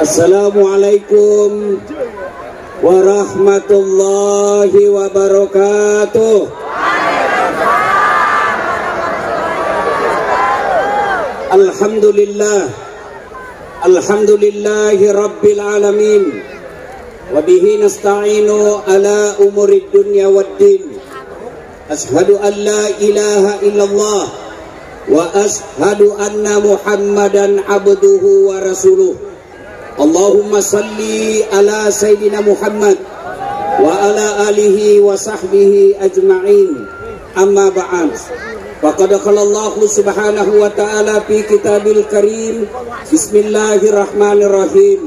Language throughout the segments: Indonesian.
Assalamualaikum warahmatullahi wabarakatuh. Alhamdulillahi rabbil alamin. Wabihi nasta'inu ala umurid dunya waddin. Ashhadu an la ilaha illallah wa ashhadu anna Muhammadan abduhu wa rasuluh. Allahumma salli ala Sayyidina Muhammad wa ala alihi wa sahbihi ajma'in. Amma ba'd. Faqad qala Allah subhanahu wa ta'ala fi kitabil karim. Bismillahirrahmanirrahim.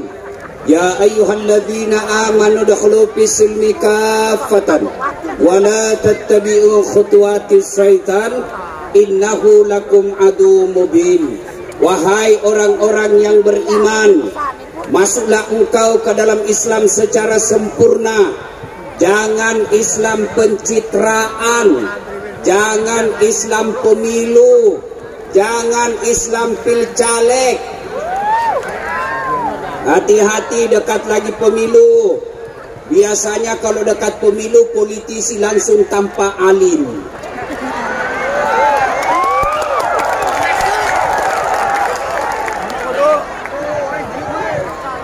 Ya ayyuhalladzina amanu dakhulu fis silmi kaffatan wa la tattabi'u khutuwatis syaitan innahu lakum adu mubin. Wahai orang-orang yang beriman, masuklah engkau ke dalam Islam secara sempurna. Jangan Islam pencitraan, jangan Islam pemilu, jangan Islam pilcaleg. Hati-hati dekat lagi pemilu. Biasanya kalau dekat pemilu politisi langsung tampak alim.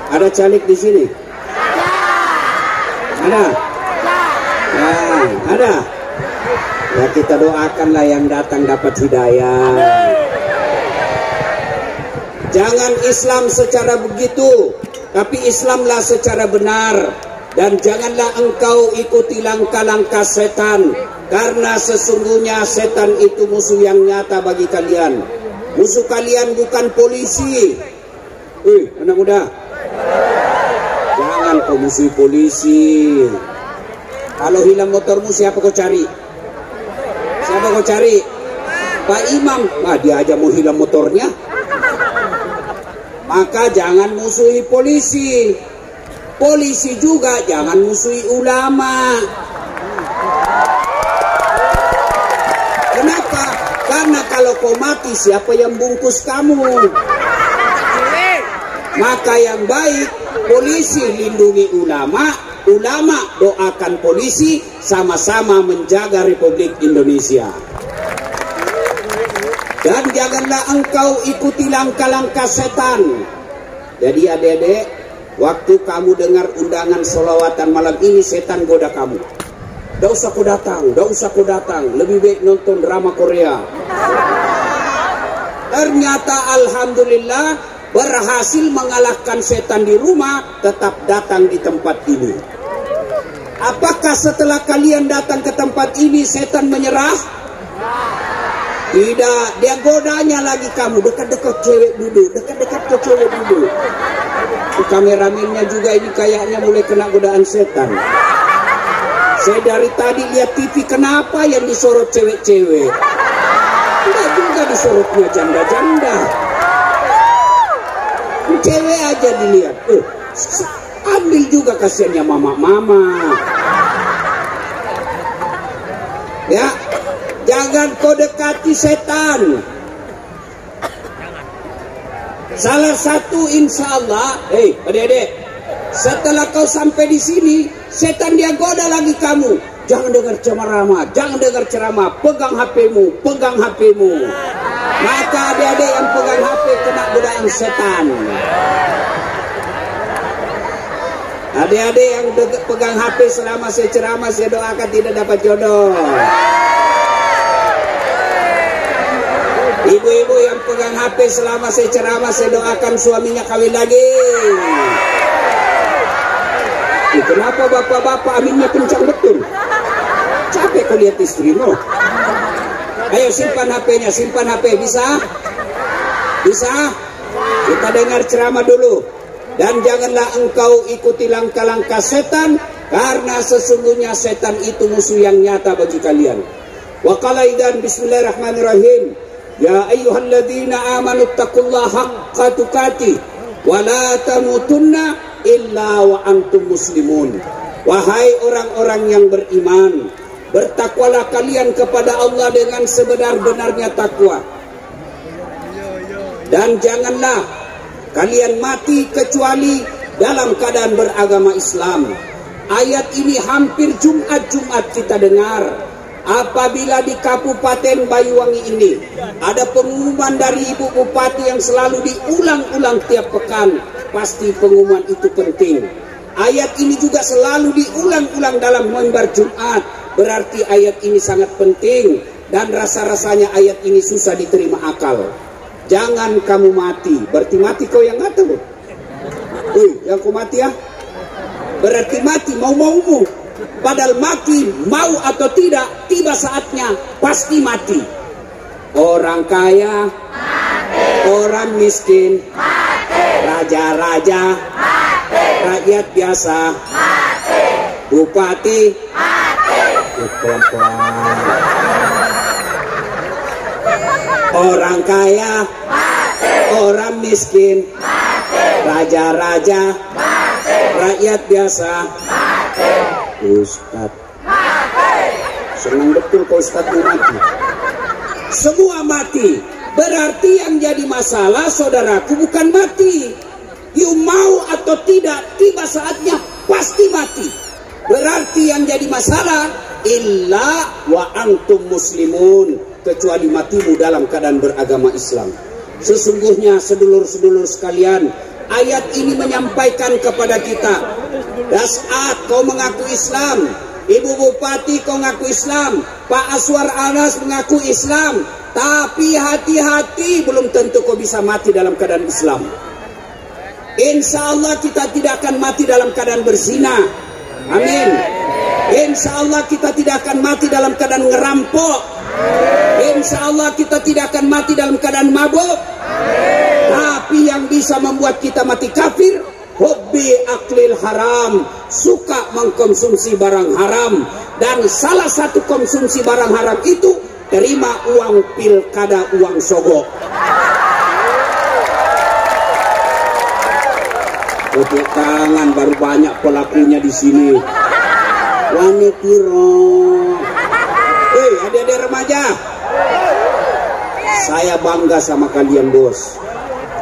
Ada caleg di sini? Ada? Ya, ada. Ya, kita doakanlah yang datang dapat hidayah. Jangan Islam secara begitu, tapi Islamlah secara benar. Dan janganlah engkau ikuti langkah-langkah setan, karena sesungguhnya setan itu musuh yang nyata bagi kalian. Musuh kalian bukan polisi. Anak muda, jangan kau musuhi polisi. Kalau hilang motormu, siapa kau cari? Siapa kau cari? Pak Imam. Dia aja mau hilang motornya. Maka jangan musuhi polisi. Polisi juga jangan musuhi ulama. Kenapa? Karena kalau kau mati, siapa yang bungkus kamu? Maka yang baik, polisi lindungi ulama, ulama doakan polisi, sama-sama menjaga Republik Indonesia. Dan janganlah engkau ikuti langkah-langkah setan. Jadi adik-adik, waktu kamu dengar undangan sholawatan malam ini, setan goda kamu. Gak usah kau datang, gak usah kau datang. Lebih baik nonton drama Korea. Ternyata alhamdulillah berhasil mengalahkan setan di rumah, tetap datang di tempat ini. Apakah setelah kalian datang ke tempat ini setan menyerah? Tidak, dia godanya lagi kamu. Dekat-dekat cewek dulu, dekat-dekat ke cewek dulu. Kameramennya juga ini kayaknya mulai kena godaan setan. Saya dari tadi lihat TV, kenapa yang disorot cewek-cewek? Tidak juga disorotnya janda-janda. Cewek aja dilihat. Ambil juga kasihannya mama-mama. Ya, jangan kau dekati setan. Salah satu insya Allah, adik-adik, setelah kau sampai di sini, setan dia goda lagi kamu. Jangan dengar ceramah, jangan dengar ceramah. Pegang HP-mu, pegang HP-mu. Maka adik-adik yang pegang HP kena godaan setan. Adik-adik yang pegang HP selama saya ceramah, saya doakan tidak dapat jodoh. Ibu-ibu yang pegang HP selama saya ceramah, saya doakan suaminya kawin lagi. Kenapa bapak-bapak aminnya kencang betul? Capek kau lihat istrimu. Ayo simpan HP-nya, simpan HP. Bisa? Bisa? Kita dengar ceramah dulu. Dan janganlah engkau ikuti langkah-langkah setan, karena sesungguhnya setan itu musuh yang nyata bagi kalian. Wa qala idzan bismillahirrahmanirrahim. Ya ayyuhalladzina amanu taqullaha haqqa tuqatih wa la tamutunna illa wa antum muslimun. Wahai orang-orang yang beriman, bertakwalah kalian kepada Allah dengan sebenar-benarnya takwa. Dan janganlah kalian mati kecuali dalam keadaan beragama Islam. Ayat ini hampir Jumat-Jumat kita dengar. Apabila di Kabupaten Banyuwangi ini ada pengumuman dari Ibu Bupati yang selalu diulang-ulang tiap pekan, pasti pengumuman itu penting. Ayat ini juga selalu diulang-ulang dalam mimbar Jumat, berarti ayat ini sangat penting. Dan rasa-rasanya ayat ini susah diterima akal. Jangan kamu mati, berarti mati kau yang ngatur. Yang kau mati ya, berarti mati mau-maumu. Padahal mati mau atau tidak, tiba saatnya pasti mati. Orang kaya mati, orang miskin mati, raja-raja mati, rakyat biasa mati, bupati mati, orang kaya mati, orang miskin mati, raja-raja mati, rakyat biasa mati. Ustaz senang betul kau Ustaz mati. Semua mati. Berarti yang jadi masalah saudaraku bukan mati. You mau atau tidak, tiba saatnya pasti mati. Berarti yang jadi masalah illa wa antum muslimun, kecuali matimu dalam keadaan beragama Islam. Sesungguhnya sedulur-sedulur sekalian, ayat ini menyampaikan kepada kita, Das'at kau mengaku Islam, Ibu Bupati kau mengaku Islam, Pak Aswar Anas mengaku Islam, tapi hati-hati, belum tentu kau bisa mati dalam keadaan Islam. Insya Allah kita tidak akan mati dalam keadaan berzina. Amin. Insya Allah kita tidak akan mati dalam keadaan ngerampok. Insya Allah kita tidak akan mati dalam keadaan mabuk. Tapi yang bisa membuat kita mati kafir, hobi aklil haram, suka mengkonsumsi barang haram. Dan salah satu konsumsi barang haram itu terima uang pilkada, uang sogok. Tepuk tangan, baru banyak pelakunya di sini. Wanitiro. Hei adik-adik remaja, saya bangga sama kalian bos.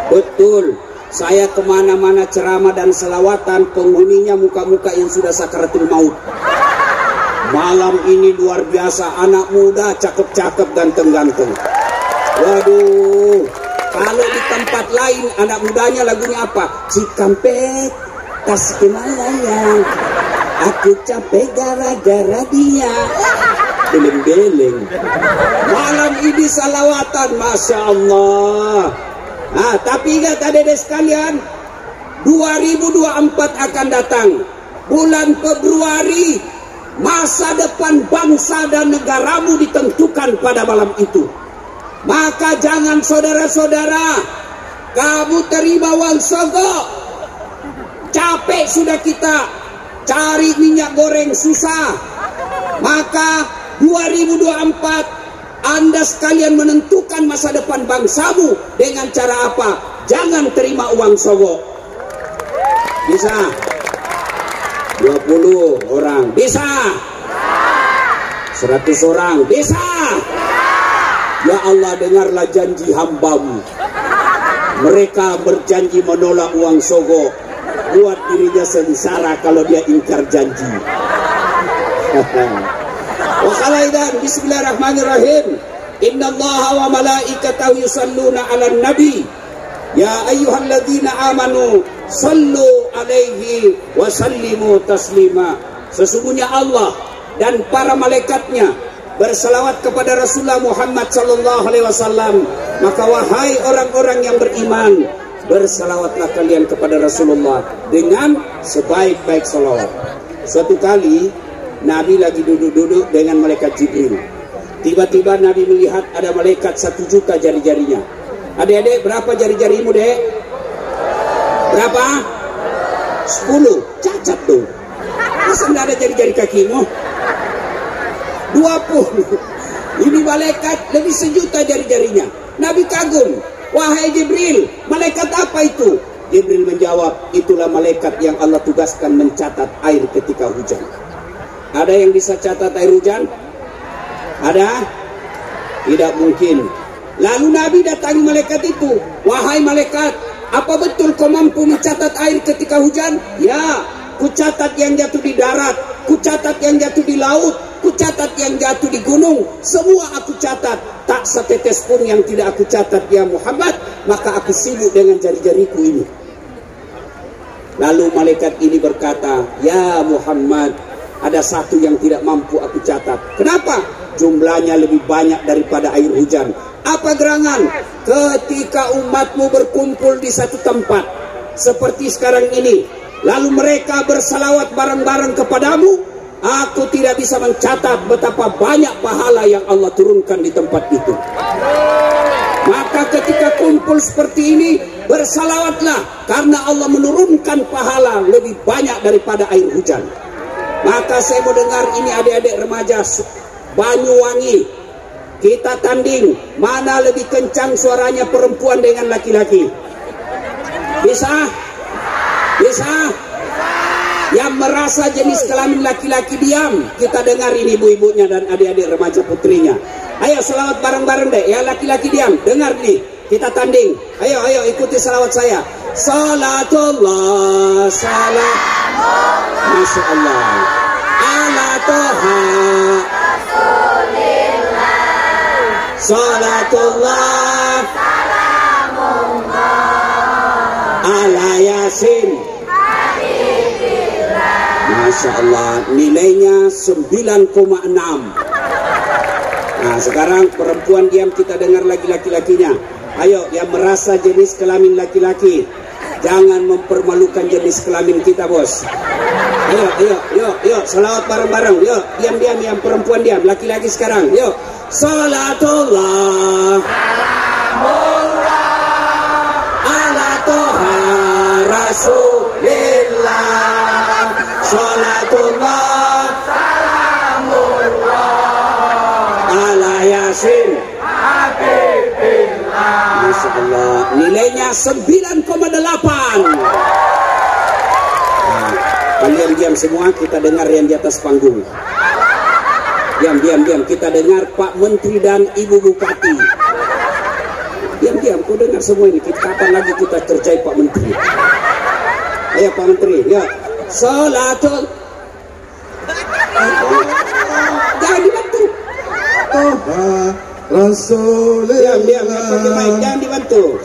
Betul, saya kemana-mana ceramah dan selawatan, penghuninya muka-muka yang sudah sakaratul maut. Malam ini luar biasa, anak muda cakep-cakep, ganteng-ganteng. Waduh, kalau di tempat lain anak mudanya lagunya apa? Cikampek, Tasikmalaya, aku capek gara-gara dia. Beleng-beleng. Malam ini salawatan, Masya Allah. Nah, tapi ingat adik-adik sekalian, 2024 akan datang. Bulan Februari, masa depan bangsa dan negaramu ditentukan pada malam itu. Maka jangan saudara-saudara, kamu terima uang sogok. Capek sudah kita cari minyak goreng susah. Maka 2024 Anda sekalian menentukan masa depan bangsamu dengan cara apa? Jangan terima uang sogok. Bisa 20 orang, bisa 100 orang, bisa. Ya Allah, dengarlah janji hambamu. Mereka berjanji menolak uang sogok, buat dirinya sengsara kalau dia ingkar janji. Wa khalaidan, bismillahirrahmanirrahim. Innallaha wa malaikatahu yusalluna 'alan nabi. Ya ayyuhalladzina amanu sallu alaihi wa sallimu taslima. Sesungguhnya Allah dan para malaikatnya berselawat kepada Rasulullah Muhammad sallallahu alaihi wasallam. Maka wahai orang-orang yang beriman, berselawatlah kalian kepada Rasulullah dengan sebaik-baik selawat. Suatu kali Nabi lagi duduk-duduk dengan malaikat Jibril. Tiba-tiba Nabi melihat ada malaikat 1 juta jari-jarinya. Adik-adik, berapa jari-jarimu, dek? Berapa? 10. Cacat dong. Masa nggak ada jari-jari kakimu? 20. Ini malaikat lebih 1 juta jari-jarinya. Nabi kagum. Wahai Jibril, malaikat apa itu? Jibril menjawab, itulah malaikat yang Allah tugaskan mencatat air ketika hujan. Ada yang bisa catat air hujan? Ada? Tidak mungkin. Lalu Nabi datangi malaikat itu. Wahai malaikat, apa betul kau mampu mencatat air ketika hujan? Ya, kucatat yang jatuh di darat, kucatat yang jatuh di laut, kucatat yang jatuh di gunung. Semua aku catat. Tak setetes pun yang tidak aku catat ya Muhammad. Maka aku sibuk dengan jari-jariku ini. Lalu malaikat ini berkata, ya Muhammad, ada satu yang tidak mampu aku catat. Kenapa? Jumlahnya lebih banyak daripada air hujan. Apa gerangan? Ketika umatmu berkumpul di satu tempat seperti sekarang ini, lalu mereka bersalawat bareng-bareng kepadamu, aku tidak bisa mencatat betapa banyak pahala yang Allah turunkan di tempat itu. Maka ketika kumpul seperti ini, bersalawatlah karena Allah menurunkan pahala lebih banyak daripada air hujan. Maka saya mau dengar ini adik-adik remaja Banyuwangi, kita tanding mana lebih kencang suaranya perempuan dengan laki-laki. Bisa? Bisa? Yang merasa jenis kelamin laki-laki diam. Kita dengar ini ibu-ibunya dan adik-adik remaja putrinya. Ayo selawat bareng-bareng deh. Ya laki-laki diam. Dengar nih. Kita tanding. Ayo, ayo ikuti salawat saya. Salatullah salam. Masya Allah. Ala toha. Salatullah salamullah. Ala yasin. Masya Allah, nilainya 9,6. Nah sekarang perempuan diam, kita dengar laki-lakinya. Ayo yang merasa jenis kelamin laki-laki, jangan mempermalukan jenis kelamin kita bos. Ayo, ayo, yuk, yuk, salawat bareng-bareng. Yuk, diam-diam yang perempuan diam, laki-laki sekarang. Yuk, salatullah ala toha rasulillah. Salatullah salamullah ala yasin habibillah. Masya Allah, nilainya 9,8. Nah, kalian diam semua, kita dengar yang di atas panggung. Diam, diam, diam, kita dengar Pak Menteri dan Ibu Bupati. Diam, diam, kau dengar semua ini. Kapan lagi kita kerjai Pak Menteri? Ayo Pak Menteri, ya. Salatul. Jangan dibantu. Rasulullah. Diam, diam, pakai mic, jangan dibantu.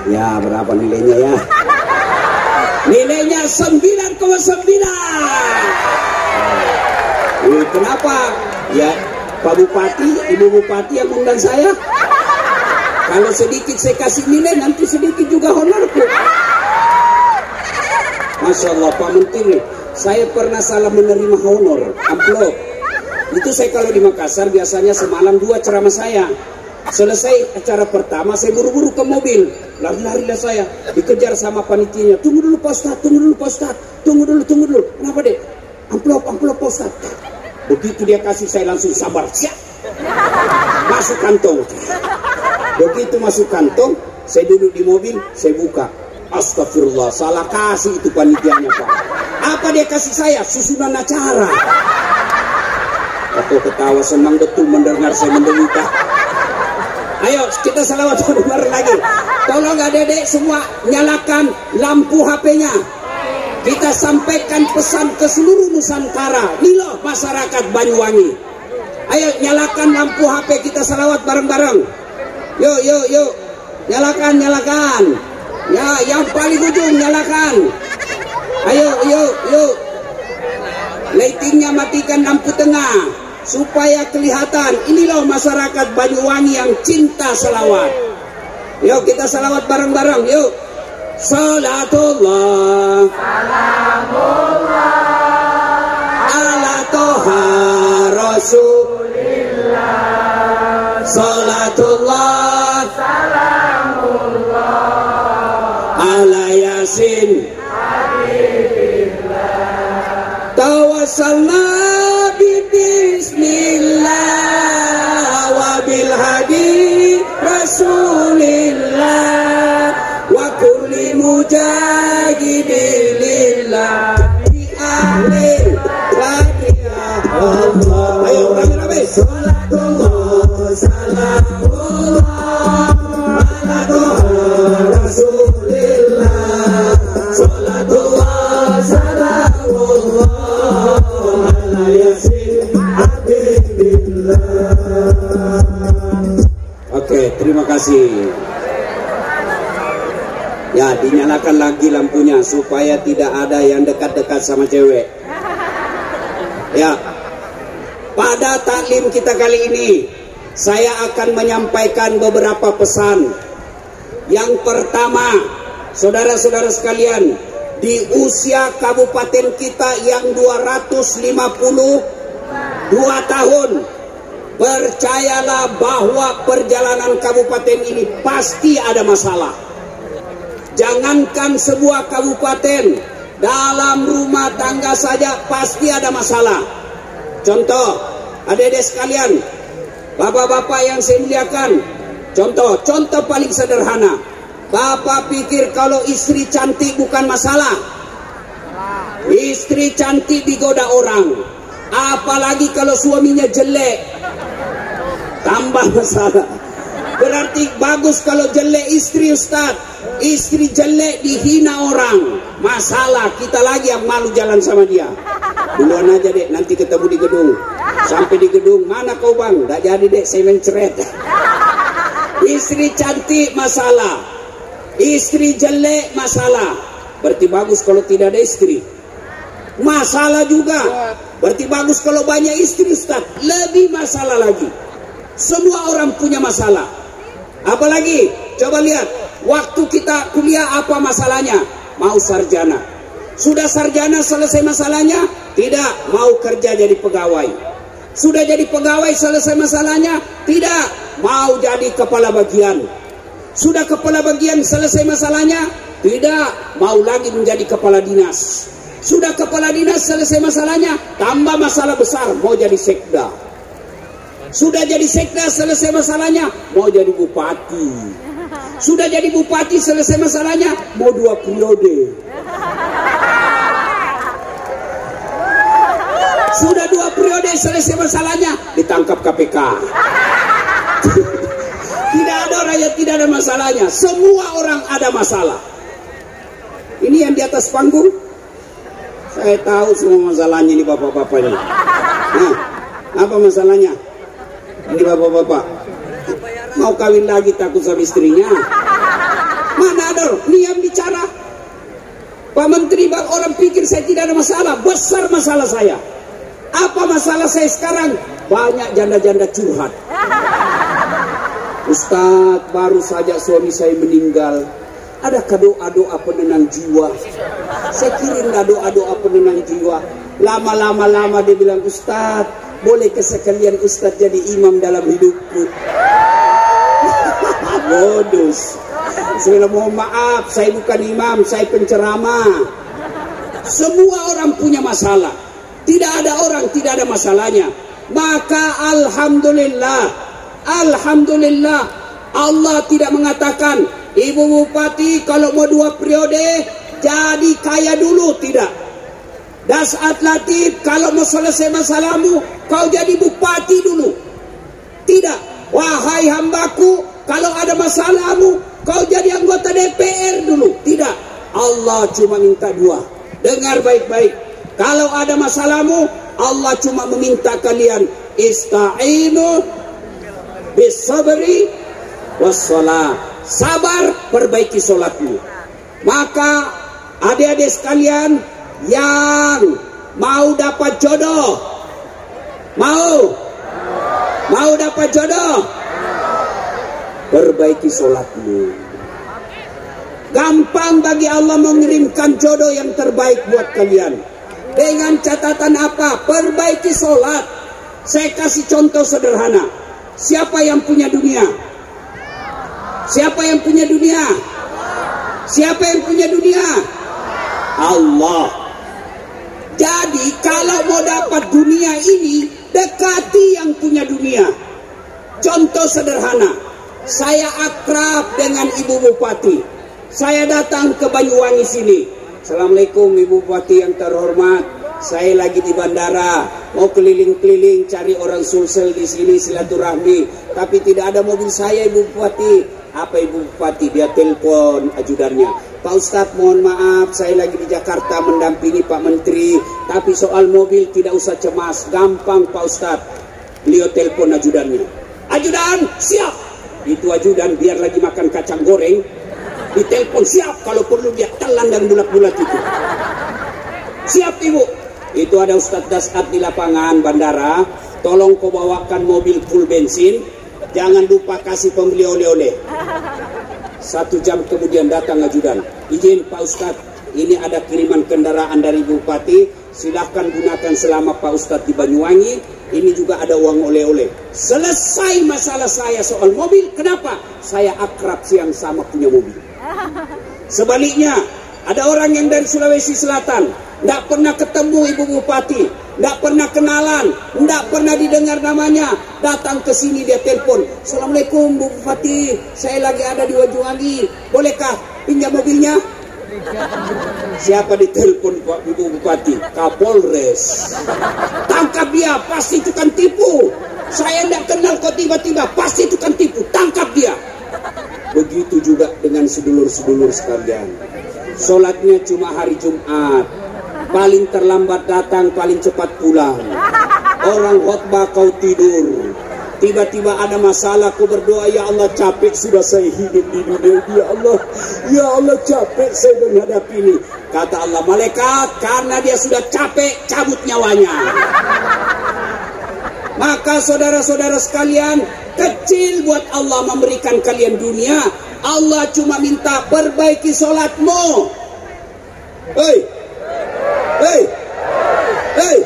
Ya, berapa nilainya ya? Nilainya 9,9. Kenapa? Ya, Pak Bupati, Ibu Bupati yang undang saya. Kalau sedikit saya kasih nilai, nanti sedikit juga honorku. Masya Allah, Pak Menteri, saya pernah salah menerima honor, amplop. Itu saya kalau di Makassar biasanya semalam 2 ceramah saya. Selesai acara pertama, saya buru-buru ke mobil. Lari-larilah saya, dikejar sama panitianya. Tunggu dulu Pak Ustadz, tunggu dulu Pak Ustadz. Tunggu dulu. Kenapa dek? Amplop Pak Ustadz. Begitu dia kasih, saya langsung sabar. Siap. Masuk kantong. Begitu masuk kantong, saya duduk di mobil, saya buka. Astagfirullah, salah kasih itu panitianya Pak. Apa dia kasih saya? Susunan acara. Aku ketawa, senang betul mendengar saya menderita. Ayo kita salawat bareng lagi. Tolong adik-adik semua nyalakan lampu HP-nya. Kita sampaikan pesan ke seluruh Nusantara. Nih loh masyarakat Banyuwangi. Ayo nyalakan lampu HP, kita salawat bareng-bareng. Yuk. Nyalakan. Ya, yang paling ujung nyalakan. Ayo. Lightingnya matikan lampu tengah supaya kelihatan. Ini loh masyarakat Banyuwangi yang cinta salawat. Yuk kita salawat bareng-bareng. Yuk. Salatullah salamullah ala toha rasulillah. Salatullah salamullah ala yasin habibillah. Tawassalna bismillah wa bil hadi rasulillah wa kulli mujahidilillah bi terima kasih. Ya, dinyalakan lagi lampunya supaya tidak ada yang dekat-dekat sama cewek. Ya, pada taklim kita kali ini saya akan menyampaikan beberapa pesan. Yang pertama, saudara-saudara sekalian, di usia kabupaten kita yang 252 tahun, percayalah bahwa perjalanan kabupaten ini pasti ada masalah. Jangankan sebuah kabupaten, dalam rumah tangga saja pasti ada masalah. Contoh, adik-adik sekalian, bapak-bapak yang saya muliakan, contoh paling sederhana. Bapak pikir kalau istri cantik bukan masalah? Istri cantik digoda orang, apalagi kalau suaminya jelek, tambah masalah. Berarti bagus kalau jelek istri, Ustaz. Istri jelek dihina orang, masalah. Kita lagi yang malu jalan sama dia. Duluan aja dek, nanti ketemu di gedung. Sampai di gedung, mana kau bang? Nggak jadi dek, saya mencret. Istri cantik masalah, istri jelek masalah. Berarti bagus kalau tidak ada istri. Masalah juga. Berarti bagus kalau banyak istri, Ustaz. Lebih masalah lagi. Semua orang punya masalah. Apalagi, coba lihat, waktu kita kuliah apa masalahnya? Mau sarjana. Sudah sarjana selesai masalahnya? Tidak, mau kerja jadi pegawai. Sudah jadi pegawai selesai masalahnya? Tidak, mau jadi kepala bagian. Sudah kepala bagian selesai masalahnya? Tidak, mau lagi menjadi kepala dinas. Sudah kepala dinas selesai masalahnya? Tambah masalah besar, mau jadi sekda. Sudah jadi sekda selesai masalahnya, mau jadi bupati. Sudah jadi bupati selesai masalahnya, mau 2 periode. Sudah 2 periode selesai masalahnya, ditangkap KPK. Tidak ada orang yang tidak ada masalahnya. Semua orang ada masalah. Ini yang di atas panggung, saya tahu semua masalahnya ini bapak-bapak ini. Nah, apa masalahnya? Ini bapak-bapak mau kawin lagi takut sama istrinya. Mana ada ini yang bicara? Pak Menteri, bang, orang pikir saya tidak ada masalah. Besar masalah saya. Apa masalah saya sekarang? Banyak janda-janda curhat. Ustadz, baru saja suami saya meninggal. Adakah doa-doa penenang jiwa? Saya kirim doa-doa penenang jiwa. Lama-lama dia bilang, Ustadz, boleh sekalian Ustadz jadi imam dalam hidupku? Modus. Saya mohon maaf, saya bukan imam, saya penceramah. Semua orang punya masalah. Tidak ada orang tidak ada masalahnya. Maka alhamdulillah, alhamdulillah, Allah tidak mengatakan, Ibu Bupati kalau mau 2 periode jadi kaya dulu, tidak. Dasat Latif kalau mau selesai masalahmu kau jadi bupati dulu, tidak. Wahai hambaku, kalau ada masalahmu kau jadi anggota DPR dulu, tidak. Allah cuma minta 2. Dengar baik-baik, kalau ada masalahmu Allah cuma meminta kalian ista'inu bis-sabri was-shalah. Sabar, perbaiki sholatmu. Maka adik-adik sekalian yang mau dapat jodoh, mau dapat jodoh, perbaiki sholatmu. Gampang bagi Allah mengirimkan jodoh yang terbaik buat kalian. Dengan catatan apa? Perbaiki sholat. Saya kasih contoh sederhana. Siapa yang punya dunia? Siapa yang punya dunia? Siapa yang punya dunia? Allah. Jadi kalau mau dapat dunia ini, dekati yang punya dunia. Contoh sederhana, saya akrab dengan Ibu Bupati. Saya datang ke Banyuwangi sini. Assalamualaikum Ibu Bupati yang terhormat. Saya lagi di bandara, mau keliling-keliling cari orang Sulsel di sini silaturahmi, tapi tidak ada mobil saya Ibu Bupati. Apa Ibu Bupati? Dia telepon ajudannya. Pak Ustadz, mohon maaf, saya lagi di Jakarta mendampingi Pak Menteri, tapi soal mobil tidak usah cemas, gampang Pak Ustadz. Beliau telepon ajudannya. Ajudan, siap. Itu ajudan biar lagi makan kacang goreng, ditelepon siap kalau perlu dia telan dan bulat-bulat itu. Siap ibu. Itu ada Ustadz Dasat di lapangan bandara. Tolong kau bawakan mobil full bensin. Jangan lupa kasih pembeli oleh-oleh. 1 jam kemudian datang ajudan. Izin Pak Ustadz, ini ada kiriman kendaraan dari Bupati. Silahkan gunakan selama Pak Ustadz di Banyuwangi. Ini juga ada uang oleh-oleh. Selesai masalah saya soal mobil. Kenapa? Saya akrab siang sama punya mobil. Sebaliknya, ada orang yang dari Sulawesi Selatan, tidak pernah ketemu Ibu Bupati, tidak pernah kenalan, tidak pernah didengar namanya. Datang ke sini dia telepon, Assalamualaikum Bu Bupati, saya lagi ada di Banyuwangi, bolehkah pinjam mobilnya? Siapa ditelepon Pak Ibu Bupati? Kapolres. Tangkap dia, pasti tukang tipu. Saya tidak kenal kok tiba-tiba, pasti tukang tipu. Tangkap dia. Begitu juga dengan sedulur-sedulur sekalian. Sholatnya cuma hari Jumat, paling terlambat datang, paling cepat pulang. Orang khotbah kau tidur. Tiba-tiba ada masalah, kau berdoa, ya Allah capek sudah saya hidup di dunia ini, ya Allah capek saya menghadapi ini. Kata Allah, malaikat, karena dia sudah capek, cabut nyawanya. Maka saudara-saudara sekalian, kecil buat Allah memberikan kalian dunia. Allah cuma minta perbaiki sholatmu. Hei, hei, hei.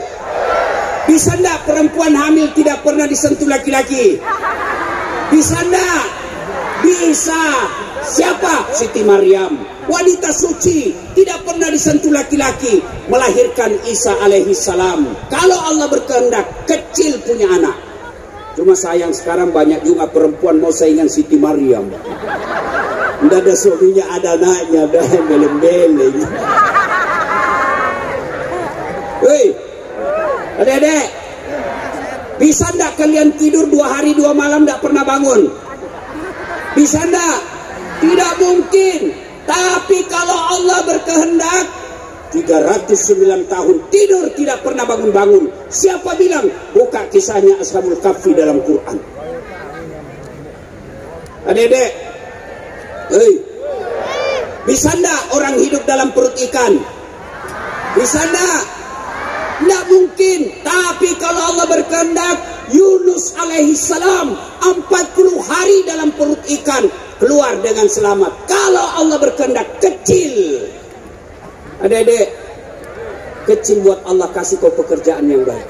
Bisa enggak perempuan hamil tidak pernah disentuh laki-laki? Bisa enggak? Bisa. Siapa? Siti Maryam, wanita suci, tidak pernah disentuh laki-laki, melahirkan Isa alaihi salam. Kalau Allah berkehendak, kecil punya anak. Cuma sayang sekarang banyak juga perempuan mau saingan Siti Maryam. Tidak ada suaminya, ada anaknya, dah beleng-beleng. Hei, adik-adik, bisa enggak kalian tidur 2 hari 2 malam tidak pernah bangun? Bisa enggak? Tidak mungkin. Tapi kalau Allah berkehendak, 309 tahun tidur tidak pernah bangun-bangun. Siapa bilang? Buka kisahnya Ashabul Kahfi dalam Quran. Adik-adik, hei, bisa enggak orang hidup dalam perut ikan? Bisa enggak? Tidak mungkin. Tapi kalau Allah berkehendak, Yunus alaihi salam 40 hari dalam perut ikan keluar dengan selamat. Kalau Allah berkehendak, kecil. Adik-adik, kecil buat Allah kasih kau pekerjaan yang baik.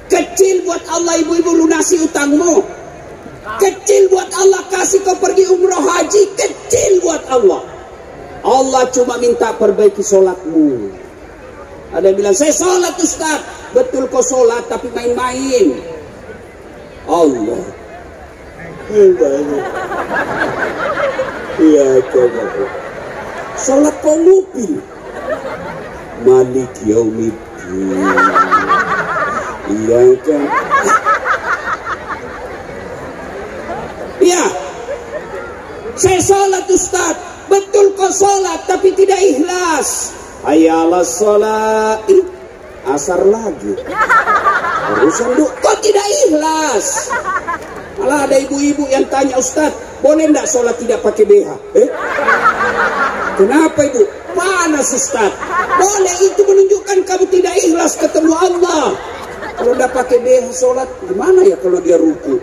Kecil buat Allah ibu-ibu lunasi utangmu. Kecil buat Allah kasih kau pergi umroh haji. Kecil buat Allah. Allah cuma minta perbaiki sholatmu. Ada yang bilang, saya sholat Ustaz. Betul kau sholat tapi main-main. Allah. Iya coba. Sholat kau ngupil. Malik yaumiddin. Iya kan. Iya. Saya sholat Ustaz. Betul kau sholat tapi tidak ikhlas. Hayalah sholat. Asar lagi. Urusan kok tidak ikhlas. Malah ada ibu-ibu yang tanya, Ustaz, boleh enggak sholat tidak pakai BH? Kenapa ibu? Panas Ustaz. Boleh, itu menunjukkan kamu tidak ikhlas ketemu Allah. Kalau enggak pakai BH sholat, gimana ya kalau dia ruku?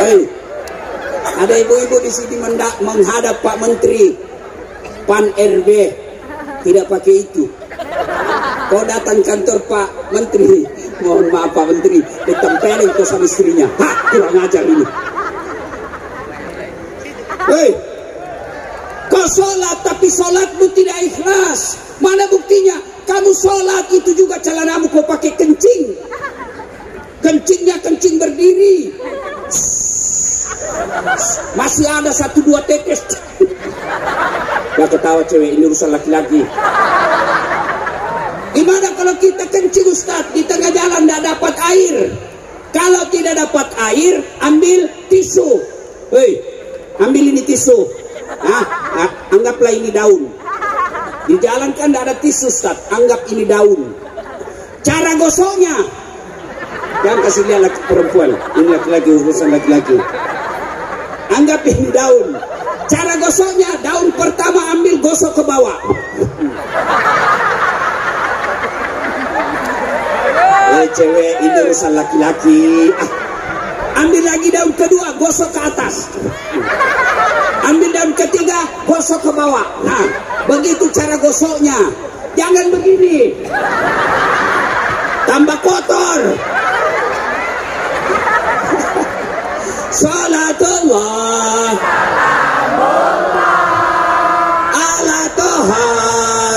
Hei, ada ibu-ibu di sini menghadap Pak Menteri Pan RB, tidak pakai itu. Kau datang kantor Pak Menteri, mohon maaf Pak Menteri, ditempelin kau sama istrinya. Hah, kurang ajar ini. Hei, kau sholat tapi sholatmu tidak ikhlas. Mana buktinya? Kamu sholat itu juga celanamu kau pakai kencing. Kencingnya kencing berdiri. Masih ada 1-2 tetes. Gak ketawa cewek, ini urusan laki-laki. Gimana kalau kita kencing Ustaz, di tengah jalan tidak dapat air? Kalau tidak dapat air, ambil tisu. Hei, ambil ini tisu. Anggaplah ini daun. Di jalan kan tidak ada tisu, Ustaz. Anggap ini daun. Cara gosoknya, jangan kasih lihat laki perempuan. Ini laki-laki, urusan laki-laki. Anggap ini daun. Cara gosoknya, daun pertama ambil gosok ke bawah. Cewek, ini urusan laki-laki. Ambil lagi daun kedua, gosok ke atas. Ambil daun ketiga, gosok ke bawah. Nah, begitu cara gosoknya. Jangan begini. Tambah kotor. Salatullah ala toha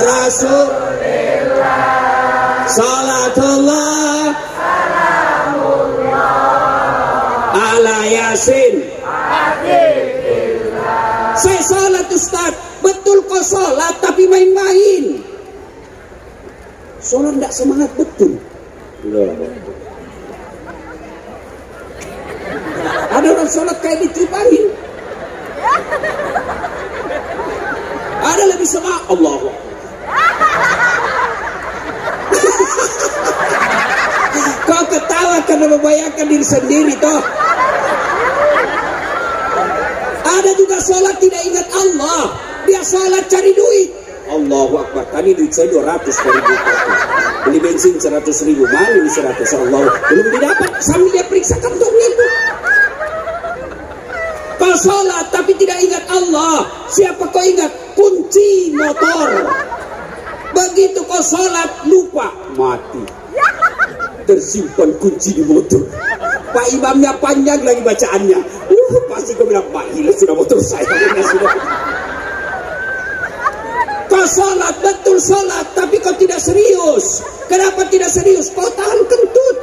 rasulillah. Salatullah ala yasin. Saya sholat, Ustaz. Betul kok sholat, tapi main-main. Sholat tidak semangat betul. Ada orang sholat kayak ditiupain. Ada lebih semangat. Allah. Kau ketawa karena membayangkan diri sendiri toh. Ada juga sholat tidak ingat Allah. Dia sholat cari duit. Allahu Akbar. Tadi duit saya 200.000. Beli bensin 100.000. Mana ini 100? Allah. Belum didapat. Sambil dia periksa kantongnya itu. Kau sholat tapi tidak ingat Allah. Siapa kau ingat? Kunci motor. Begitu kau sholat lupa, mati. Tersimpan kunci di motor. Pak imamnya panjang lagi bacaannya. Pasti kau bilang, Pak hilang sudah motor saya. Kau sholat, betul sholat, tapi kau tidak serius. Kenapa tidak serius? Kau tahan kentut.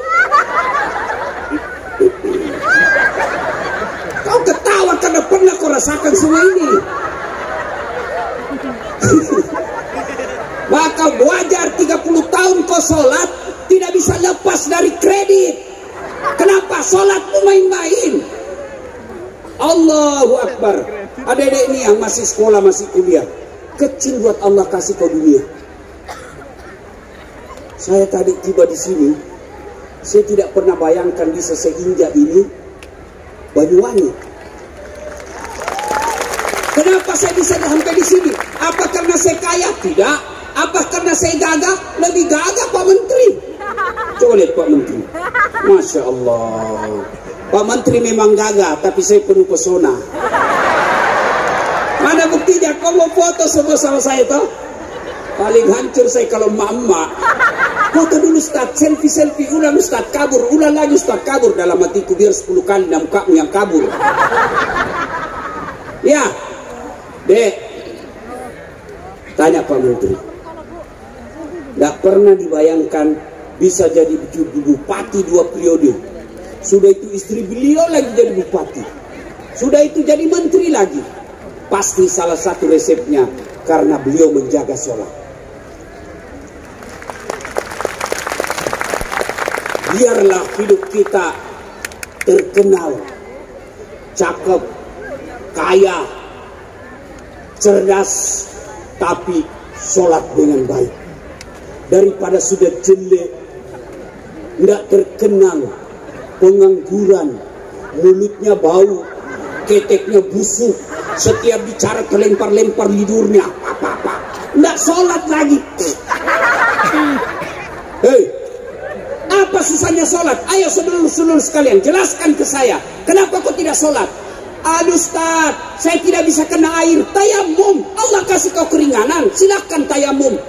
Kau ketawa karena pernah kau rasakan semua ini. Maka wajar 30 tahun kau sholat tidak bisa lepas dari kredit. Kenapa? Sholatmu main-main. Allahu Akbar. Adik-adik ini yang masih sekolah, masih kuliah, kecil buat Allah kasih kau dunia. Saya tadi tiba di sini, saya tidak pernah bayangkan bisa seinjak ini Banyuwangi. Kenapa saya bisa sampai di sini? Apa karena saya kaya? Tidak. Apa karena saya gagah? Lebih gagah Pak Menteri. Coba lihat Pak Menteri. Masya Allah. Pak Menteri memang gagah, tapi saya penuh pesona. Mana buktinya? Kau mau foto semua sama saya toh? Paling hancur saya kalau emak-emak. Foto dulu Ustaz, selfie, ulang Ustaz, kabur, ulang lagi Ustaz, kabur. Dalam hatiku biar 10 kali mukamu yang kabur. Ya, Dek, tanya Pak Menteri. Tidak pernah dibayangkan bisa jadi bupati 2 periode. Sudah itu istri beliau lagi jadi bupati. Sudah itu jadi menteri lagi. Pasti salah satu resepnya karena beliau menjaga sholat. Biarlah hidup kita terkenal, cakep, kaya, cerdas, tapi sholat dengan baik. Daripada sudah jelek, tidak terkenal, pengangguran, mulutnya bau, keteknya busuk, setiap bicara terlempar-lempar lidurnya, apa-apa, tidak sholat lagi. Hei, apa susahnya sholat? Ayo saudara-saudara sekalian, jelaskan ke saya, kenapa kau tidak sholat? Aduh Ustaz, saya tidak bisa kena air. Tayamum, Allah kasih kau keringanan, silakan tayamum.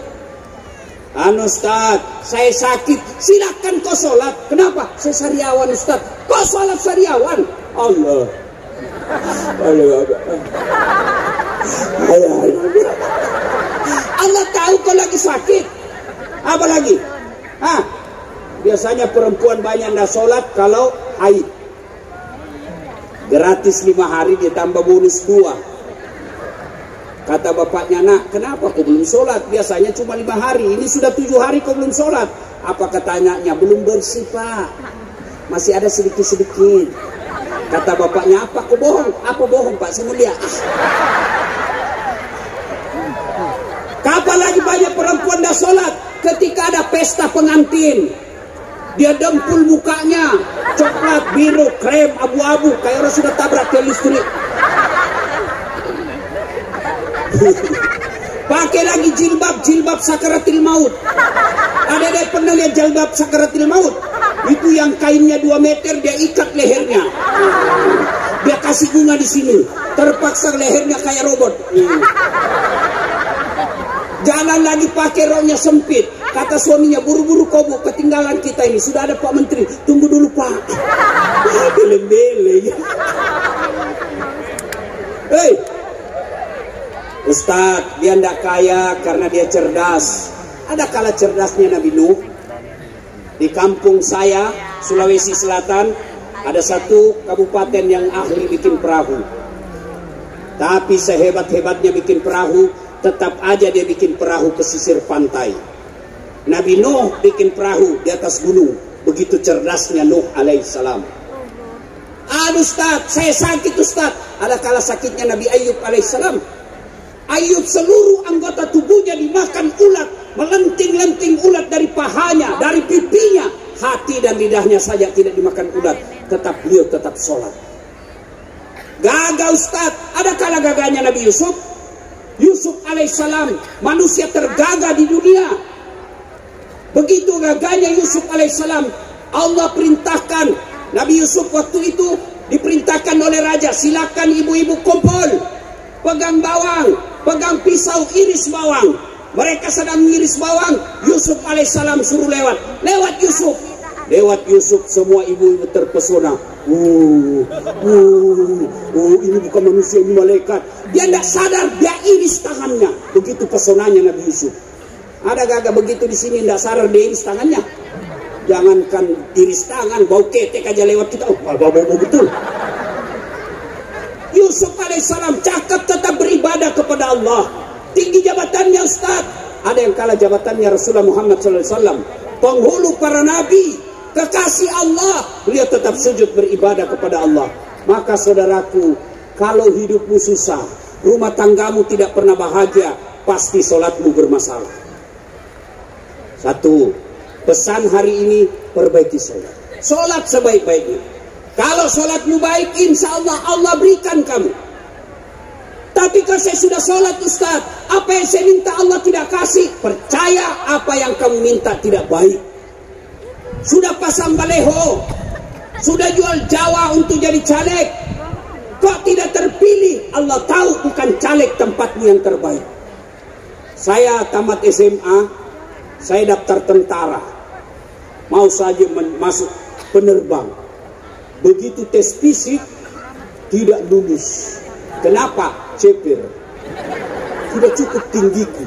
Anu Ustaz, saya sakit, silakan kau sholat. Kenapa? Saya sariawan Ustaz. Kau sholat sariawan. Allah. Allah tahu kau lagi sakit. Apa lagi? Biasanya perempuan banyak ndak sholat kalau haid. Gratis 5 hari ditambah bonus 2. Kata bapaknya, nak, kenapa kau belum sholat? Biasanya cuma 5 hari, ini sudah 7 hari kau belum sholat. Apa katanya? Belum bersih Pak, masih ada sedikit-sedikit. Kata bapaknya, apa kau bohong? Apa bohong Pak? Saya mau lihat. Kapan lagi banyak perempuan dah sholat ketika ada pesta pengantin. Dia dempul mukanya, coklat, biru, krem, abu-abu, kayak orang sudah tabrak ke listrik. Pakai lagi jilbab sakaratil maut. Ada pernah lihat jilbab sakaratil maut? Itu yang kainnya 2 meter, dia ikat lehernya. Dia kasih bunga di sini, terpaksa lehernya kayak robot. Jalan lagi pakai roknya sempit. Kata suaminya, buru-buru kobo, ketinggalan kita ini. Sudah ada Pak Menteri, tunggu dulu Pak. Beleng-beleng. Hei, Ustadz, dia tidak kaya karena dia cerdas. Ada kala cerdasnya Nabi Nuh. Di kampung saya, Sulawesi Selatan, ada satu kabupaten yang ahli bikin perahu. Tapi sehebat-hebatnya bikin perahu, tetap aja dia bikin perahu pesisir pantai. Nabi Nuh bikin perahu di atas gunung. Begitu cerdasnya Nuh alaihissalam. Aduh Ustaz, saya sakit Ustaz. Ada kala sakitnya Nabi Ayub alaihissalam. Ayub seluruh anggota tubuhnya dimakan ulat. Melenting-lenting ulat dari pahanya, dari pipinya. Hati dan lidahnya saja tidak dimakan ulat. Tetap beliau tetap sholat. Gagah Ustaz. Ada kala gagahnya Nabi Yusuf. Yusuf alaihissalam, manusia tergagah di dunia. Begitu gagahnya Yusuf alaihissalam, Allah perintahkan Nabi Yusuf waktu itu diperintahkan oleh raja, silakan ibu-ibu kumpul, pegang bawang, pegang pisau, iris bawang. Mereka sedang mengiris bawang, Yusuf alaihissalam suruh lewat Yusuf, semua ibu-ibu terpesona. Ini bukan manusia, ini malaikat. Dia tidak sadar, dia iris tangannya. Begitu pesonanya Nabi Yusuf. Ada gagah begitu di sini tidak sadar dia iris tangannya. Jangankan iris tangan, bau ketek aja lewat kita. Bau betul. Yusuf alaihissalam cakap tetap beribadah kepada Allah. Tinggi jabatannya Ustaz. Ada yang kalah jabatannya Rasulullah Muhammad SAW. Penghulu para nabi, kekasih Allah, beliau tetap sujud beribadah kepada Allah. Maka saudaraku, kalau hidupmu susah, rumah tanggamu tidak pernah bahagia, pasti sholatmu bermasalah. Satu, pesan hari ini, perbaiki sholat. Sholat sebaik-baiknya. Kalau sholatmu baik, insya Allah Allah berikan kamu. Tapi kalau saya sudah sholat Ustaz, apa yang saya minta Allah tidak kasih. Percaya apa yang kamu minta tidak baik. Sudah pasang baleho, sudah jual Jawa untuk jadi caleg, kok tidak terpilih? Allah tahu bukan caleg tempatmu yang terbaik. Saya tamat SMA, saya daftar tentara, mau saja masuk penerbang. Begitu tes fisik tidak lulus. Kenapa? Cepir. Tidak cukup tinggiku.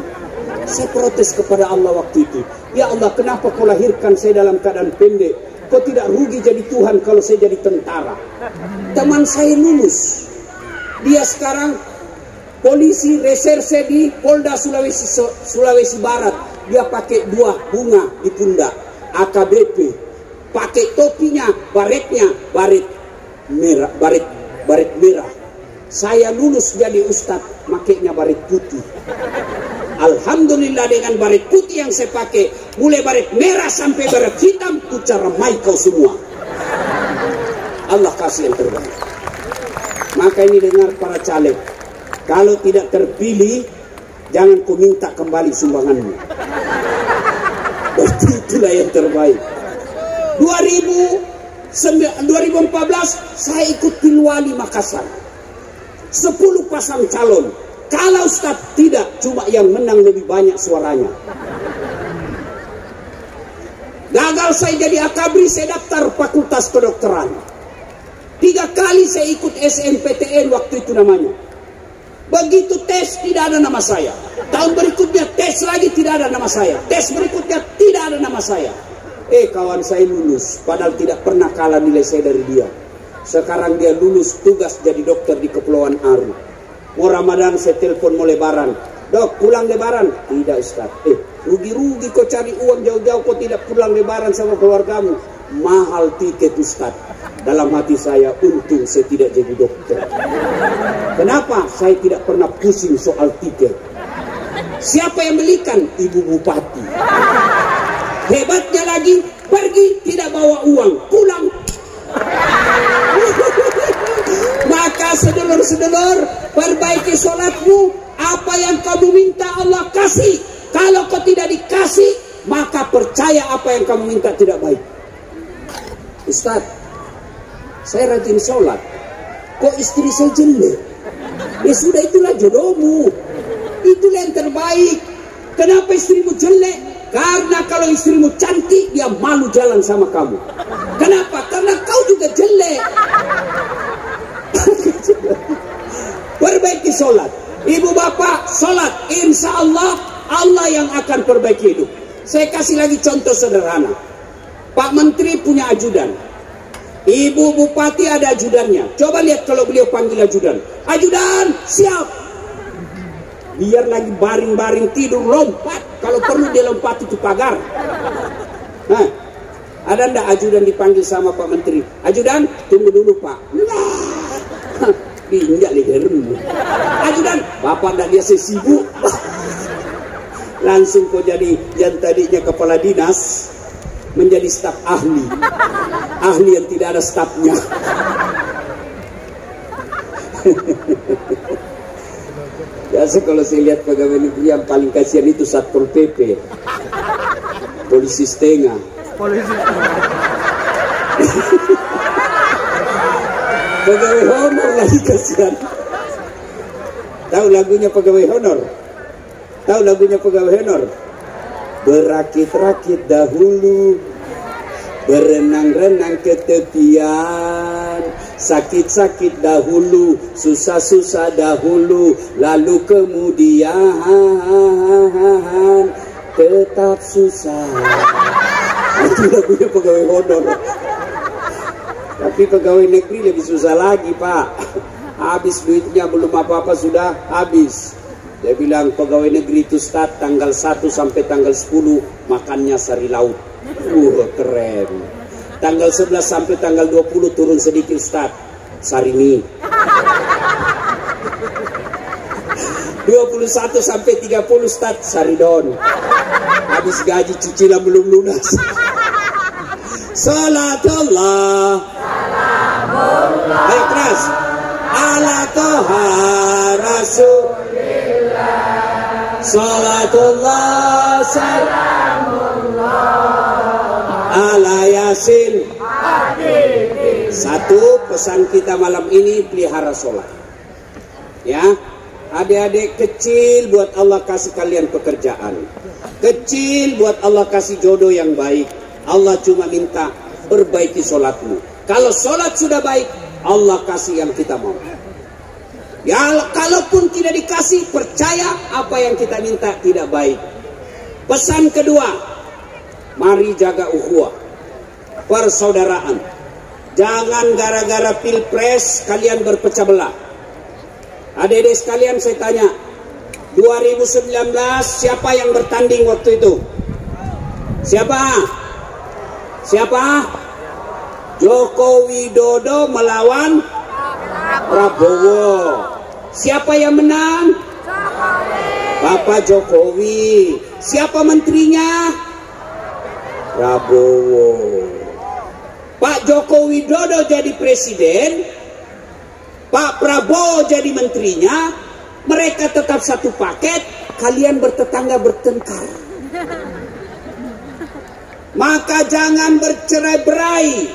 Saya protes kepada Allah waktu itu. Ya Allah, kenapa kau lahirkan saya dalam keadaan pendek? Kau tidak rugi jadi Tuhan kalau saya jadi tentara. Teman saya lulus. Dia sekarang polisi reserse di Polda Sulawesi Barat. Dia pakai 2 bunga di pundak. AKBP. Pakai topinya, baretnya, baret merah. Saya lulus jadi ustadz, makainya baret putih. Alhamdulillah dengan baret putih yang saya pakai, mulai baret merah sampai baret hitam, ku caramai kau semua. Allah kasih yang terbaik. Maka ini dengar para caleg, kalau tidak terpilih, jangan ku minta kembali sumbanganmu. Berarti itulah yang terbaik. 2014 saya ikut Pilwali Makassar. 10 pasang calon. Kalau Ustaz tidak, cuma yang menang lebih banyak suaranya. Gagal saya jadi akabri, saya daftar fakultas kedokteran. 3 kali saya ikut SNPTN waktu itu namanya. Begitu tes tidak ada nama saya. Tahun berikutnya tes lagi tidak ada nama saya. Tes berikutnya tidak ada nama saya. Kawan saya lulus, padahal tidak pernah kalah nilai saya dari dia. Sekarang dia lulus tugas jadi dokter di Kepulauan Aru. Mau Ramadan saya telepon mau lebaran. Dok, pulang lebaran? Tidak Ustaz. Rugi-rugi kau cari uang jauh-jauh, kau tidak pulang lebaran sama keluargamu. Mahal tiket Ustaz. Dalam hati saya, untung saya tidak jadi dokter. Kenapa? Saya tidak pernah pusing soal tiket. Siapa yang belikan? Ibu bupati. Hebatnya lagi, pergi tidak bawa uang, pulang. Maka sedulur-sedulur, perbaiki sholatmu. Apa yang kamu minta Allah kasih. Kalau kau tidak dikasih, maka percaya apa yang kamu minta tidak baik. Ustaz, saya rajin sholat, kok istri saya jelek? Ya sudah, itulah jodohmu, itulah yang terbaik. Kenapa istrimu jelek? Karena kalau istrimu cantik, dia malu jalan sama kamu. Kenapa? Karena kau juga jelek. Perbaiki sholat. Ibu bapak sholat, insya Allah Allah yang akan perbaiki hidup. Saya kasih lagi contoh sederhana. Pak Menteri punya ajudan, Ibu Bupati ada ajudannya. Coba lihat kalau beliau panggil ajudan, ajudan siap. Biar lagi baring-baring tidur, lompat. Kalau perlu dia lompat itu pagar. Nah, ada ndak ajudan dipanggil sama Pak Menteri? Ajudan, tunggu dulu Pak. Nah, pinjak lehermu. Ajudan, Bapak ndak biasa sibuk. Langsung kau jadi yang tadinya kepala dinas menjadi staf ahli. Ahli yang tidak ada stafnya. Biasa kalau saya lihat pegawai negeri yang paling kasihan itu Satpol PP, polisi setengah. Pegawai honor lagi kasihan. Tahu lagunya pegawai honor? Tahu lagunya pegawai honor? Berakit-rakit dahulu, berenang-renang ke tepian, sakit-sakit dahulu, susah-susah dahulu, lalu kemudian tetap susah. Itu lagunya pegawai honor. Tapi pegawai negeri lebih susah lagi Pak. Habis duitnya, belum apa-apa sudah habis. Dia bilang pegawai negeri itu start tanggal 1 sampai tanggal 10 makannya sari laut. Keren. Tanggal 11 sampai tanggal 20 turun sedikit start sari mie. 21 sampai 30 start sari don. Habis gaji cicilan belum lunas. Salatullah, ayo keras, ala toha rasulillah, salatullah salamullah ala yasin. Satu pesan kita malam ini, pelihara sholat ya. Adik-adik kecil, buat Allah kasih kalian pekerjaan kecil, buat Allah kasih jodoh yang baik. Allah cuma minta perbaiki sholatmu. Kalau sholat sudah baik, Allah kasih yang kita mau. Ya, kalaupun tidak dikasih, percaya apa yang kita minta tidak baik. Pesan kedua, mari jaga ukhuwah, persaudaraan. Jangan gara-gara pilpres kalian berpecah belah. Adik-adik sekalian, saya tanya, 2019 siapa yang bertanding waktu itu? Siapa? Siapa? Joko Widodo melawan Prabowo. Siapa yang menang? Bapak Jokowi. Siapa menterinya? Prabowo. Pak Joko Widodo jadi presiden, Pak Prabowo jadi menterinya, mereka tetap satu paket, kalian bertetangga bertengkar. Maka jangan bercerai-berai.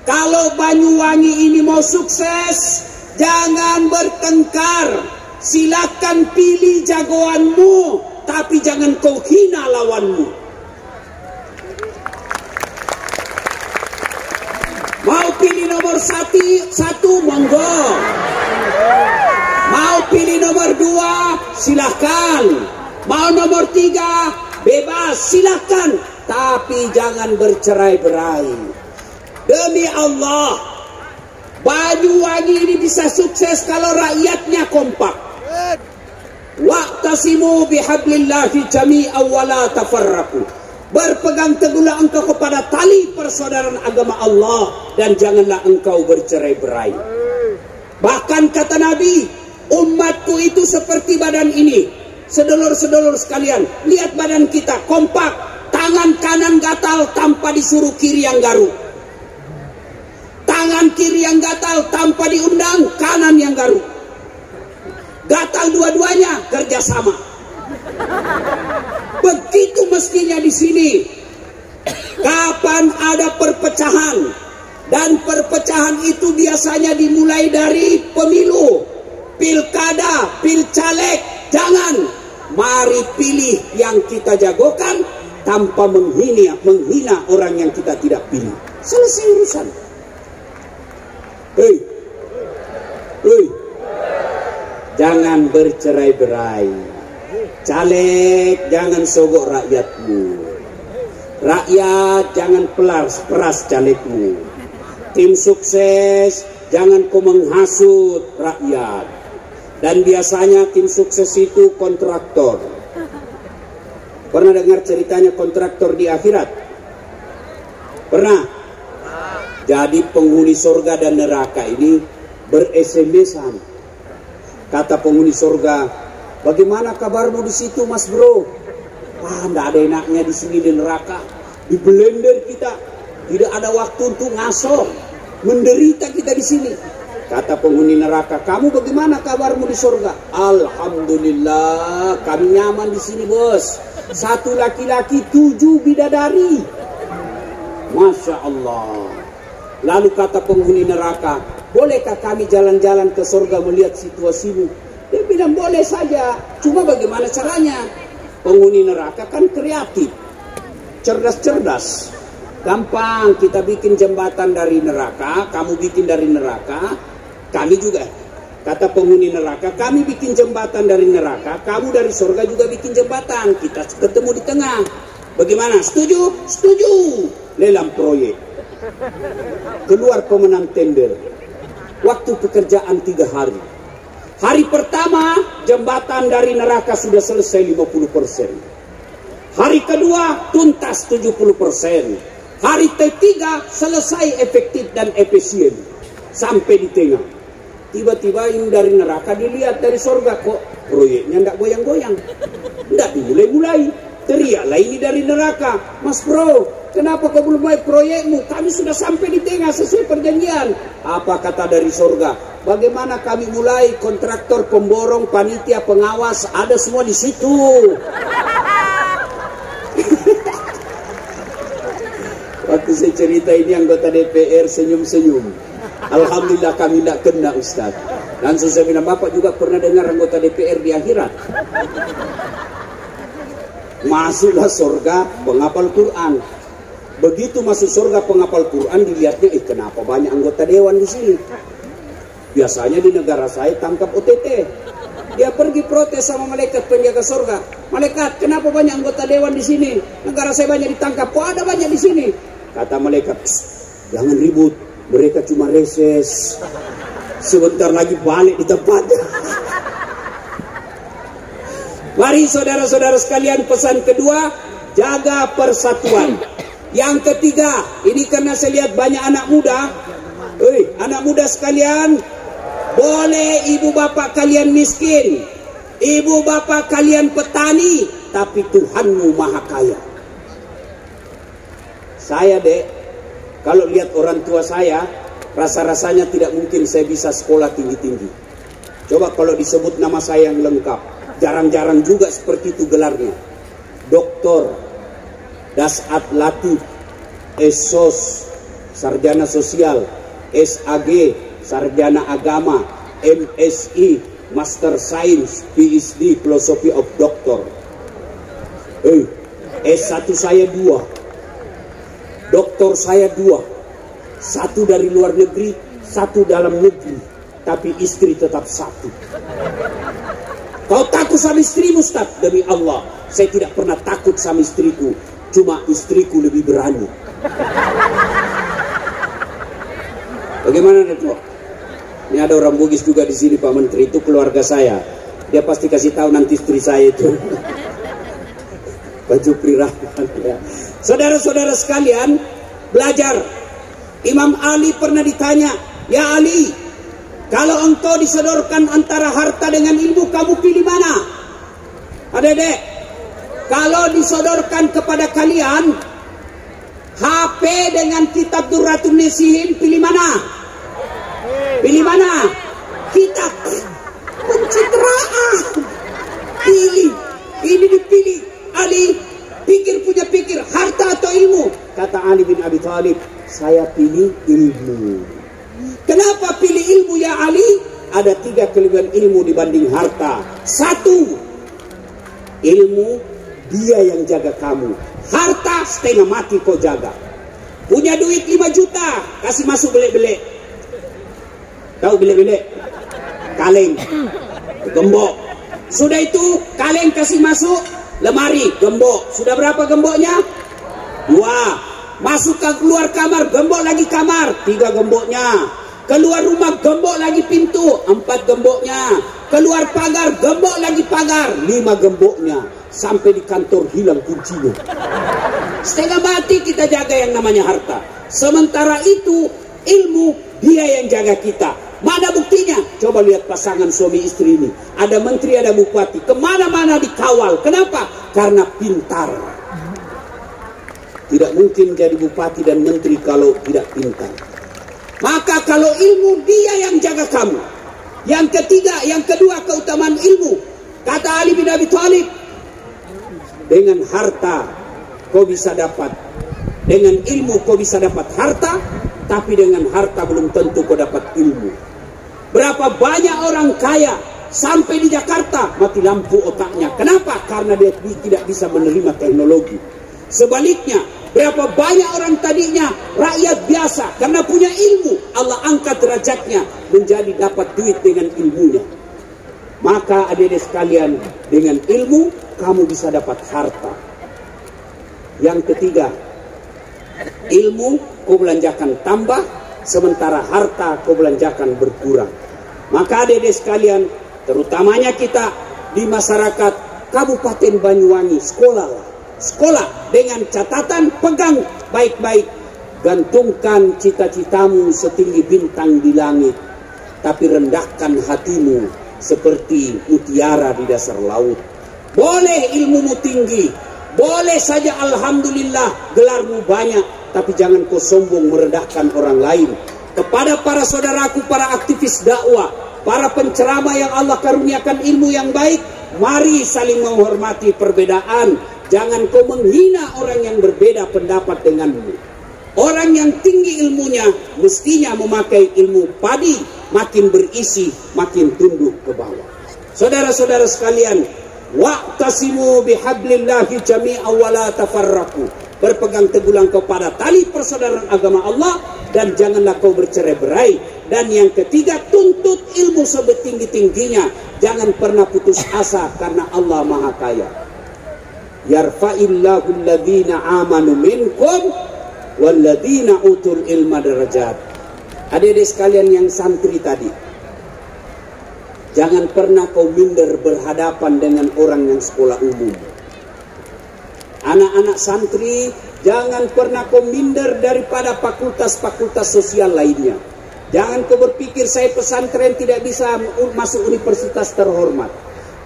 Kalau Banyuwangi ini mau sukses, jangan bertengkar. Silakan pilih jagoanmu, tapi jangan kau hina lawanmu. Mau pilih nomor satu, monggo. Mau pilih nomor 2, silahkan. Mau nomor 3, bebas, silahkan. Tapi jangan bercerai-berai. Demi Allah, Banyuwangi ini bisa sukses kalau rakyatnya kompak. Wa'tasimu bihablillahi jami'an wa la tafarraqu. Berpegang teguhlah engkau kepada tali persaudaraan agama Allah dan janganlah engkau bercerai-berai. Bahkan kata Nabi, umatku itu seperti badan ini. Sedulur-sedulur sekalian, lihat badan kita kompak, tangan kanan gatal tanpa disuruh kiri yang garuk. Tangan kiri yang gatal tanpa diundang kanan yang garuk. Gatal dua-duanya kerjasama. Begitu mestinya di sini. Kapan ada perpecahan, dan perpecahan itu biasanya dimulai dari pemilu, pilkada, pilcaleg. Jangan. Mari pilih yang kita jagokan tanpa menghina orang yang kita tidak pilih. Selesai urusan. Hei, jangan bercerai-berai. Caleg jangan sogok rakyatmu. Rakyat jangan peras calegmu. Tim sukses jangan kau menghasut rakyat. Dan biasanya tim sukses itu kontraktor. Pernah dengar ceritanya kontraktor di akhirat? Pernah? Jadi penghuni surga dan neraka ini ber-SMS-an. Kata penghuni surga, bagaimana kabarmu di situ, Mas Bro? Wah, enggak ada enaknya di sini di neraka. Di blender kita. Tidak ada waktu untuk ngaso. Menderita kita di sini. Kata penghuni neraka, kamu bagaimana kabarmu di surga? Alhamdulillah, kami nyaman di sini, bos. 1 laki-laki, 7 bidadari. Masya Allah. Lalu kata penghuni neraka, bolehkah kami jalan-jalan ke surga melihat situasimu? Dia bilang boleh saja. Cuma bagaimana caranya? Penghuni neraka kan kreatif, cerdas-cerdas. Gampang, kita bikin jembatan dari neraka, kamu bikin dari neraka. Kami juga, kata penghuni neraka, kami bikin jembatan dari neraka, kamu dari surga juga bikin jembatan, kita ketemu di tengah. Bagaimana? Setuju? Setuju. Lelang proyek. Keluar pemenang tender. Waktu pekerjaan 3 hari. Hari pertama, jembatan dari neraka sudah selesai 50%. Hari kedua, tuntas 70%. Hari ketiga, selesai efektif dan efisien. Sampai di tengah. Tiba-tiba ini dari neraka dilihat dari surga, kok proyeknya tidak goyang-goyang, tidak dimulai-mulai. Teriaklah ini dari neraka, Mas Bro, kenapa kau belum mulai proyekmu? Kami sudah sampai di tengah sesuai perjanjian. Apa kata dari surga? Bagaimana kami mulai? Kontraktor, pemborong, panitia, pengawas, ada semua di situ. Waktu saya cerita ini anggota DPR senyum-senyum. Alhamdulillah kami tidak kena, Ustaz. Langsung saya bilang, Bapak juga pernah dengar anggota DPR di akhirat? Masuklah surga penghafal Quran. Begitu masuk surga penghafal Quran, dilihatnya, kenapa banyak anggota dewan di sini? Biasanya di negara saya tangkap OTT. Dia pergi protes sama malaikat penjaga surga. Malaikat, kenapa banyak anggota dewan di sini? Negara saya banyak ditangkap, kok ada banyak di sini? Kata malaikat, jangan ribut. Mereka cuma reses. Sebentar lagi balik di tempatnya. Mari saudara-saudara sekalian, pesan kedua, jaga persatuan. Yang ketiga, ini karena saya lihat banyak anak muda. Anak muda sekalian, boleh ibu bapak kalian miskin, ibu bapak kalian petani, tapi Tuhanmu maha kaya. Saya kalau lihat orang tua saya, rasa-rasanya tidak mungkin saya bisa sekolah tinggi-tinggi. Coba kalau disebut nama saya yang lengkap, jarang-jarang juga seperti itu gelarnya. Doktor, Dasat Latif, Esos, Sarjana Sosial, SAG, Sarjana Agama, MSI, Master Science, PhD, Philosophy of Doctor. S1 saya 2. Doktor saya 2, 1 dari luar negeri, 1 dalam negeri, tapi istri tetap 1. Kau takut sama istrimu, Ustaz? Demi Allah, saya tidak pernah takut sama istriku, cuma istriku lebih berani. Bagaimana, Dato'? Ini ada orang Bugis juga di sini, Pak Menteri, itu keluarga saya. Dia pasti kasih tahu nanti istri saya itu. Baju Rahman, ya. Saudara-saudara sekalian, belajar. Imam Ali pernah ditanya, ya Ali, kalau engkau disodorkan antara harta dengan ilmu, kamu pilih mana? Pak Dede, kalau disodorkan kepada kalian HP dengan kitab Durratun Nasihin, pilih mana? Pilih mana? Kitab. Pencitraan. Pilih. Ini dipilih. Ali, punya pikir, harta atau ilmu? Kata Ali bin Abi Thalib, saya pilih ilmu. Kenapa pilih ilmu ya Ali? Ada 3 kelebihan ilmu dibanding harta. 1, ilmu dia yang jaga kamu. Harta setengah mati kau jaga. Punya duit 5 juta, kasih masuk belek-belek. Tahu belek-belek? Kaleng, gembok. Sudah itu kaleng kasih masuk lemari, gembok. Sudah berapa gemboknya? 2. Masuk ke keluar kamar, gembok lagi kamar, 3 gemboknya. Keluar rumah, gembok lagi pintu, 4 gemboknya. Keluar pagar, gembok lagi pagar, 5 gemboknya. Sampai di kantor hilang kuncinya. Setengah mati kita jaga yang namanya harta. Sementara itu ilmu dia yang jaga kita. Mana buktinya? Coba lihat pasangan suami istri ini. Ada menteri, ada bupati. Kemana-mana dikawal. Kenapa? Karena pintar. Tidak mungkin jadi bupati dan menteri kalau tidak pintar. Maka kalau ilmu dia yang jaga kamu. Yang ketiga, yang kedua keutamaan ilmu. Kata Ali bin Abi Thalib, dengan harta kau bisa dapat, dengan ilmu kau bisa dapat harta, tapi dengan harta belum tentu kau dapat ilmu. Berapa banyak orang kaya sampai di Jakarta mati lampu otaknya. Kenapa? Karena dia tidak bisa menerima teknologi. Sebaliknya, berapa banyak orang tadinya rakyat biasa karena punya ilmu, Allah angkat derajatnya menjadi dapat duit dengan ilmunya. Maka adik-adik sekalian, dengan ilmu kamu bisa dapat harta. Yang ketiga, ilmu kau belanjakan tambah, sementara harta kau belanjakan berkurang. Maka adik-adik sekalian, terutamanya kita di masyarakat Kabupaten Banyuwangi, sekolah dengan catatan, pegang baik-baik, gantungkan cita-citamu setinggi bintang di langit, tapi rendahkan hatimu seperti mutiara di dasar laut. Boleh ilmumu tinggi, boleh saja alhamdulillah gelarmu banyak, tapi jangan kau sombong merendahkan orang lain. Kepada para saudaraku, para aktivis dakwah, para penceramah yang Allah karuniakan ilmu yang baik, mari saling menghormati perbedaan. Jangan kau menghina orang yang berbeda pendapat denganmu. Orang yang tinggi ilmunya mestinya memakai ilmu padi, makin berisi, makin tunduk ke bawah. Saudara-saudara sekalian, wa'tasimu bihablillahi jami'an wa la tafarraqu. Berpegang teguh kepada tali persaudaraan agama Allah dan janganlah kau bercerai-berai. Dan yang ketiga, tuntut ilmu sebetinggi-tingginya. Jangan pernah putus asa karena Allah Maha Kaya. Yarfa'illahu alladhina amanu minkum walladhina utul ilma darajat. Adik-adik sekalian yang santri tadi, jangan pernah kau minder berhadapan dengan orang yang sekolah umum. Anak-anak santri, jangan pernah kau minder daripada fakultas-fakultas sosial lainnya. Jangan kau berpikir saya pesantren tidak bisa masuk universitas terhormat.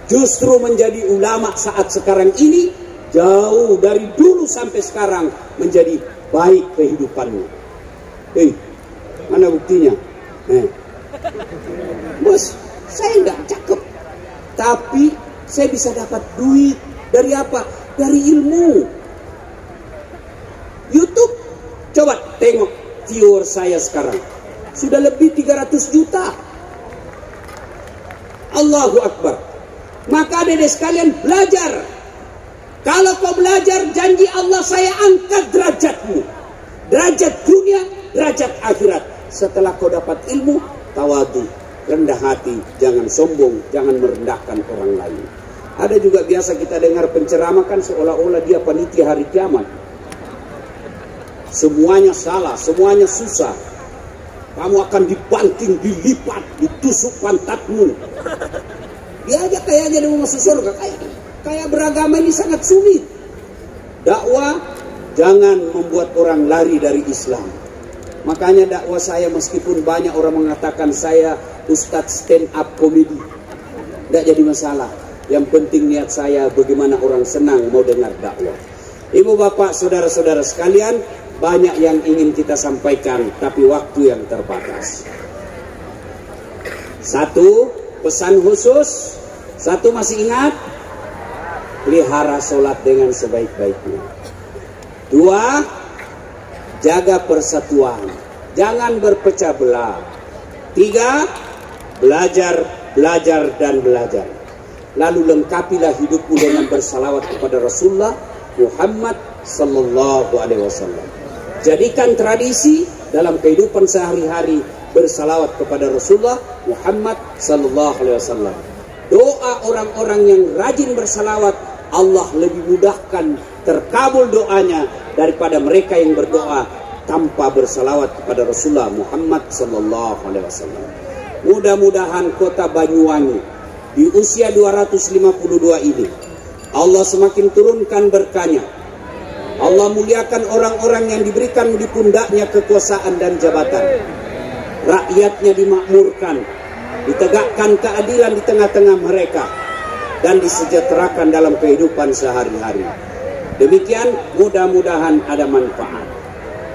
Justru menjadi ulama saat sekarang ini, jauh dari dulu sampai sekarang menjadi baik kehidupanmu. Mana buktinya? Bos, saya nggak cakep, tapi saya bisa dapat duit. Dari apa? Dari ilmu. YouTube, coba tengok viewer saya sekarang. Sudah lebih 300 juta. Allahu Akbar. Maka adik-adik sekalian belajar. Kalau kau belajar, janji Allah saya angkat derajatmu. Derajat dunia, derajat akhirat. Setelah kau dapat ilmu, tawadu, rendah hati, jangan sombong, jangan merendahkan orang lain. Ada juga biasa kita dengar penceramah kan seolah-olah dia panitia hari kiamat. Semuanya salah, semuanya susah. Kamu akan dibanting, dilipat, ditusuk pantatmu. Dia aja kayaknya dia mau masuk surga. Kayak beragama ini sangat sulit. Dakwah jangan membuat orang lari dari Islam. Makanya dakwah saya meskipun banyak orang mengatakan saya ustadz stand up comedy, tidak jadi masalah. Yang penting niat saya bagaimana orang senang mau dengar dakwah. Ibu bapak saudara-saudara sekalian, banyak yang ingin kita sampaikan tapi waktu yang terbatas. Satu, pesan khusus. Satu, masih ingat? Pelihara sholat dengan sebaik-baiknya. Dua, jaga persatuan, jangan berpecah belah. Tiga, belajar, belajar, dan belajar. Lalu lengkapilah hidupmu dengan bersalawat kepada Rasulullah Muhammad Sallallahu Alaihi Wasallam. Jadikan tradisi dalam kehidupan sehari-hari bersalawat kepada Rasulullah Muhammad Sallallahu Alaihi Wasallam. Doa orang-orang yang rajin bersalawat, Allah lebih mudahkan terkabul doanya daripada mereka yang berdoa tanpa bersalawat kepada Rasulullah Muhammad Sallallahu Alaihi Wasallam. Mudah-mudahan kota Banyuwangi di usia 252 ini Allah semakin turunkan berkahnya. Allah muliakan orang-orang yang diberikan di pundaknya kekuasaan dan jabatan. Rakyatnya dimakmurkan, ditegakkan keadilan di tengah-tengah mereka, dan disejahterakan dalam kehidupan sehari-hari. Demikian, mudah-mudahan ada manfaat.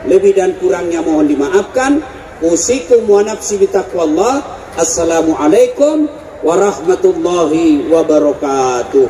Lebih dan kurangnya mohon dimaafkan. Usikum wa nafsi bitaqwallah. Assalamualaikum warahmatullahi wabarakatuh.